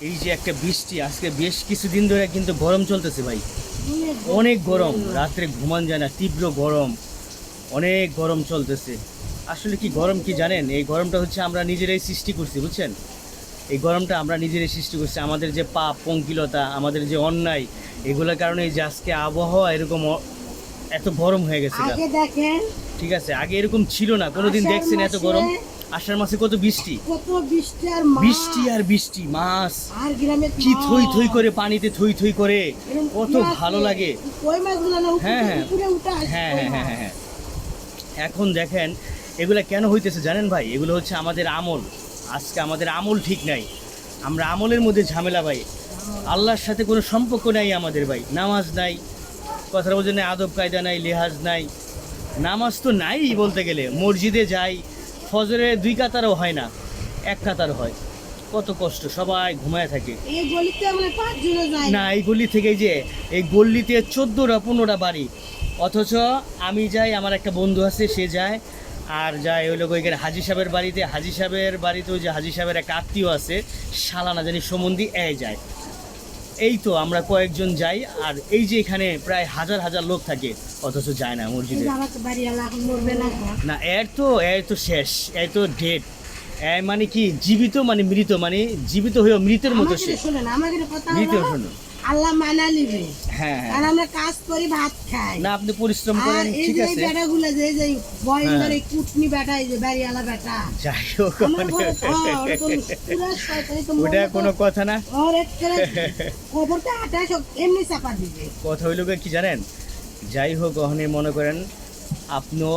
এই যে একটা বৃষ্টি আজকে বেশ কিছুদিন ধরে কিন্তু গরম চলতেছে ভাই, অনেক গরম, রাত্রে ঘুমান যায় না, তীব্র গরম, অনেক গরম চলতেছে। আসলে কি গরম কি জানেন, এই গরমটা হচ্ছে আমরা নিজেরাই সৃষ্টি করছি, বুঝছেন? এই গরমটা আমরা নিজেরাই সৃষ্টি করছি, আমাদের যে পাপ পঙ্কিলতা, আমাদের যে অন্যায়, এগুলোর কারণে এই যে আজকে আবহাওয়া এরকম এত গরম হয়ে গেছে। দেখেন, ঠিক আছে, আগে এরকম ছিল না, কোনোদিন দেখছেন এত গরম? আষাঢ় মাসে কত বৃষ্টি, বৃষ্টি আর বৃষ্টি, মাছ আর গ্রামে কি থই থই করে পানিতে থই থই করে, কত ভালো লাগে। হ্যাঁ হ্যাঁ হ্যাঁ হ্যাঁ হ্যাঁ হ্যাঁ। এখন দেখেন এগুলা কেন হইতেছে জানেন ভাই? এগুলো হচ্ছে আমাদের আমল। আজকে আমাদের আমল ঠিক নাই, আমরা আমলের মধ্যে ঝামেলা ভাই। আল্লাহর সাথে কোনো সম্পর্ক নাই আমাদের ভাই, নামাজ নাই, কথা বলতে নাই, আদব কায়দা নাই, লেহাজ নাই, নামাজ তো নাই বলতে গেলে। মসজিদে যাই, ফজরে 2 কাতারও হয় না, 1 কাতার হয়, কত কষ্ট, সবাই ঘুমায় থাকে। না, এই গলি থেকে যে এই গল্লিতে 14টা-15টা বাড়ি, অথচ আমি যাই, আমার একটা বন্ধু আছে সে যায়, আর যায় ওই লোক ওইখানে হাজি সাহেবের বাড়িতে, হাজি সাহেবের বাড়িতেও যে হাজি সাহেবের একটা আত্মীয় আছে, শালা না জানি সম্বন্ধী, যায়। এই তো আমরা কয়েকজন যাই, আর এই যে এখানে প্রায় হাজার হাজার লোক থাকে, অথচ যায় না মসজিদে। না, এর তো শেষ, এর তো ডেট, মানে কি জীবিত মানে মৃত, মানে জীবিত হয়েও মৃতের মতো সে। মৃত শুনুন, আল্লাহ মানা নিবে। হ্যাঁ হ্যাঁ, আর আমরা কাজ করি, ভাত খাই না আপনি পরিশ্রম করেন, ঠিক আছে। বেটাগুলো যে বয়সের কুটনি বেটা, এই যে বাড়িওয়ালা বেটা, যাই হোক, ওটা কোনো কথা না। এমনি চাপা দিবে। কথা হইল কি জানেন, যাই হোক, ওখানে মনে করেন আপনিও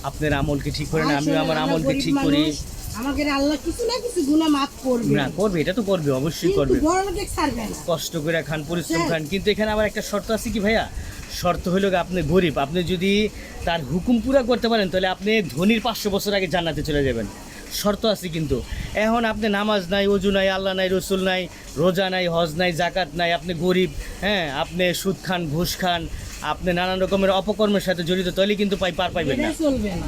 আপনার আমলকে ঠিক করেন, আমিও আমার আমলকে ঠিক করি। আমাকে আল্লাহ কিছু না কিছু গুনাহ মাফ করবে। না করবে, এটা তো করবে, অবশ্যই করবে। বড় লোক ছাড়বে না, কষ্ট করে খান, পরিশ্রম খান, কিন্তু এখানে আবার একটা শর্ত আছে কি ভাইয়া, শর্ত হইল আপনি গরিব, আপনি যদি তার হুকুম পুরা করতে পারেন তাহলে আপনি ধনীর 500 বছর আগে জান্নাতে চলে যাবেন। শর্ত আছে কিন্তু। এখন আপনি নামাজ নাই, ওযু নাই, আল্লাহ নাই, রসুল নাই, রোজা নাই, হজ নাই, জাকাত নাই, আপনি গরিব, হ্যাঁ, আপনি সুদ খান, ঘুষ খান, আপনি নানান রকমের অপকর্মের সাথে জড়িত, তাহলে কিন্তু পার পাইবেন না,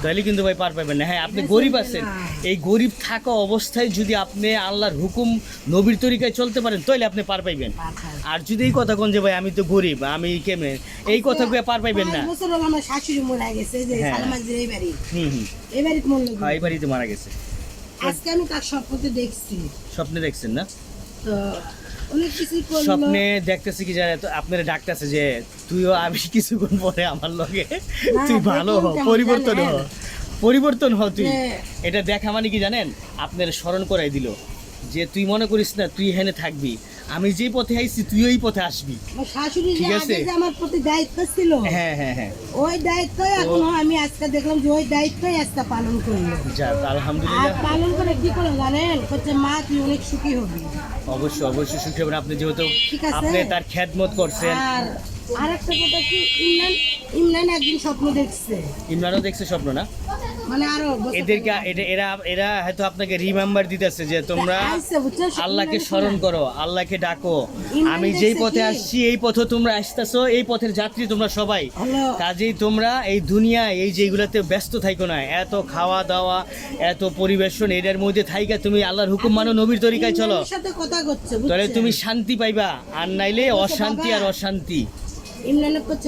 তাহলে কিন্তু পার পাইবেন না। হ্যাঁ, আপনি গরিব আছেন, এই গরিব থাকা অবস্থায় যদি আপনি আল্লাহর হুকুম নবীর তরিকায় চলতে পারেন তাহলে আপনি পার পাইবেন। আর যদি এই কথা কোন যে ভাই আমি তো গরিব, আমি কেমনে, এই কথা কয়ে পার পাইবেন না। আমার শাশুড়ি মারা গেছে, যে সালমাজের এই বাড়ি, এই বাড়িতে মরলো, এই বাড়িতে মারা গেছে। আজকে আমি তার স্বপ্নে দেখছি। স্বপ্নে দেখছেন না? তো অনেক কিছু স্বপ্নে দেখতেছি কি জানে, তো আপনারা ডাকতেছে যে তুইও আমি কিছুক্ষণ পরে আমার লগে, তুই ভালো হ, পরিবর্তন হ তুই। এটা দেখা মানে কি জানেন, আপনার স্মরণ করাই দিল যে তুই মনে করিস না তুই এখানে থাকবি, আমি যে পথে আইছি তুই ওই পথে আসবি। ঠিক আছে, আমার প্রতি দায়িত্ব ছিল। হ্যাঁ হ্যাঁ হ্যাঁ, ওই দায়িত্ব এখন আমি আজকে দেখলাম যে ওই দায়িত্বই আজকে পালন করলো। যাক আলহামদুলিল্লাহ। পালন করে কি করে জানেন, হচ্ছে মা তুই অনেক সুখী হবি। অবশ্যই অবশ্যই সুখী হবেন, আপনি যেহেতু আপনি তার খেদমত করছেন। আর একটা কথা কি, ইমরান একদিন স্বপ্ন দেখছে। ইমরানও দেখছে স্বপ্ন না? মানে আরো এদেরকে এরা হয়তো আপনাকে রিমেম্বার দিতেছে যে তোমরা আল্লাহকে স্মরণ করো, আল্লাহকে ডাকো, আমি যেই পথে আসছি এই পথে তোমরা আসতেছো, এই পথের যাত্রী তোমরা সবাই, কাজেই তোমরা এই দুনিয়ায় এই যেগুলোতে ব্যস্ত থাইকো না, এত খাওয়া দাওয়া, এত পরিবেশন, এটার মধ্যে থাইকা তুমি আল্লাহর হুকুম মানো, নবীর তরিকায় চলো, তাহলে তুমি শান্তি পাইবা, আর নাইলে অশান্তি আর অশান্তি। ইমরান করছে